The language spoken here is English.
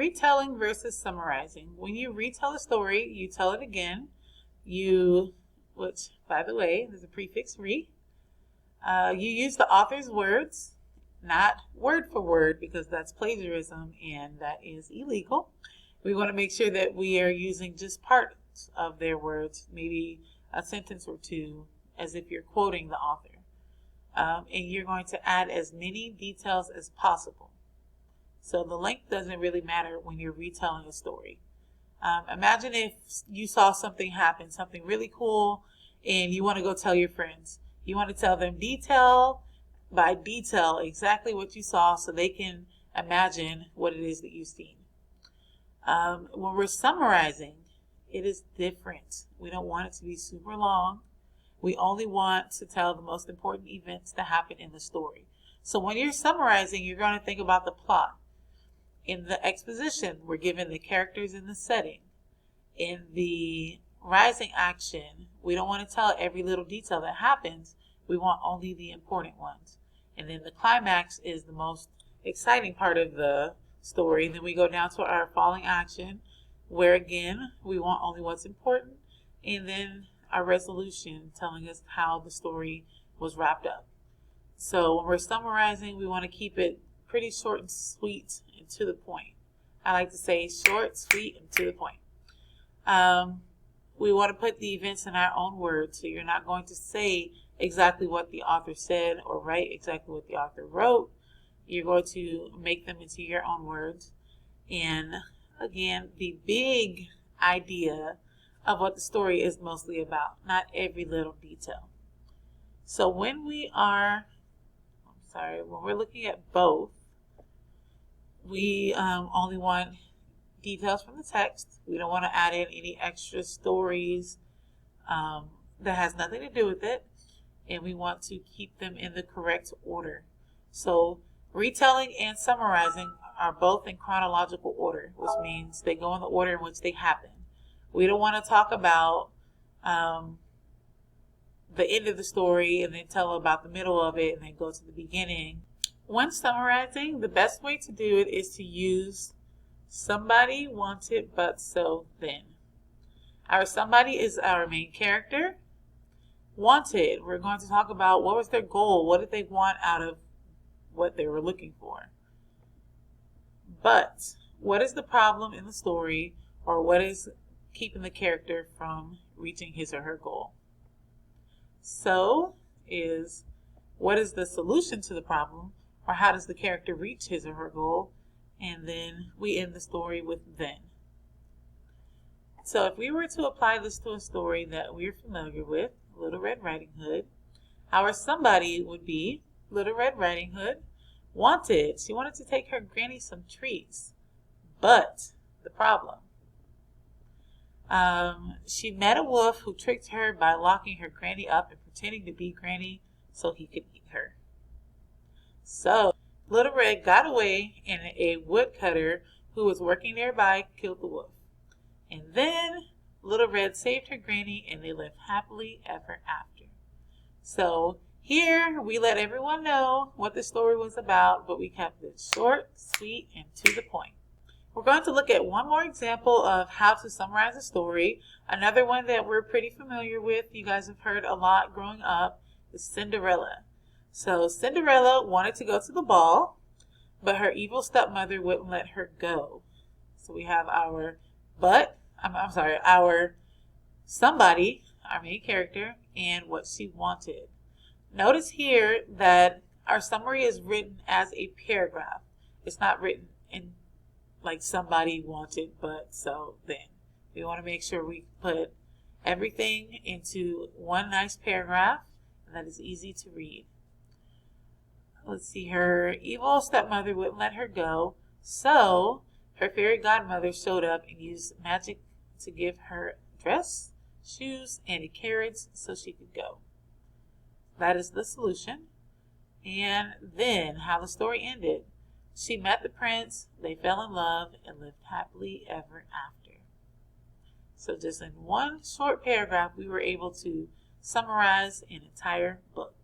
retelling versus summarizing. When you retell a story, you tell it again. Which, by the way, there's a prefix re. You use the author's words, not word for word, because that's plagiarism and that is illegal. We want to make sure that we are using just parts of their words, maybe a sentence or two, as if you're quoting the author. And you're going to add as many details as possible. So the length doesn't really matter when you're retelling a story. Imagine if you saw something happen, something really cool, and you want to go tell your friends. You want to tell them detail by detail exactly what you saw so they can imagine what it is that you've seen. When we're summarizing, it is different. We don't want it to be super long. We only want to tell the most important events that happen in the story. So when you're summarizing, you're going to think about the plot. In the exposition, we're given the characters and the setting. In the rising action, we don't want to tell every little detail that happens. We want only the important ones. And then the climax is the most exciting part of the story. And then we go down to our falling action, where again, we want only what's important. And then our resolution telling us how the story was wrapped up. So when we're summarizing, we want to keep it pretty short and sweet and to the point. I like to say short, sweet, and to the point. We want to put the events in our own words, so you're not going to say exactly what the author said or write exactly what the author wrote. You're going to make them into your own words. And again, the big idea of what the story is mostly about, not every little detail. So when we're looking at both, we only want details from the text. We don't want to add in any extra stories that has nothing to do with it. And we want to keep them in the correct order. So retelling and summarizing are both in chronological order, which means they go in the order in which they happen. We don't want to talk about the end of the story and then tell about the middle of it and then go to the beginning. When summarizing, the best way to do it is to use somebody wanted but so then. Our somebody is our main character. Wanted, we're going to talk about what was their goal, what did they want out of what they were looking for. But what is the problem in the story, or what is keeping the character from reaching his or her goal? So is what is the solution to the problem, or how does the character reach his or her goal? And then we end the story with then. So if we were to apply this to a story that we're familiar with, Little Red Riding Hood, our somebody would be Little Red Riding Hood wanted. She wanted to take her granny some treats, but the problem. She met a wolf who tricked her by locking her granny up and pretending to be granny so he could eat her. So Little Red got away and a woodcutter who was working nearby killed the wolf. And then Little Red saved her granny and they lived happily ever after. So here we let everyone know what the story was about, but we kept it short, sweet, and to the point. We're going to look at one more example of how to summarize a story. Another one that we're pretty familiar with, you guys have heard a lot growing up, is Cinderella. So Cinderella wanted to go to the ball, but her evil stepmother wouldn't let her go. So we have our somebody, our main character, and what she wanted. Notice here that our summary is written as a paragraph. It's not written in like somebody wanted, but so then. We want to make sure we put everything into one nice paragraph and that is easy to read. Let's see, her evil stepmother wouldn't let her go, so her fairy godmother showed up and used magic to give her a dress, shoes, and a carriage so she could go. That is the solution. And then how the story ended. She met the prince, they fell in love, and lived happily ever after. So just in one short paragraph, we were able to summarize an entire book.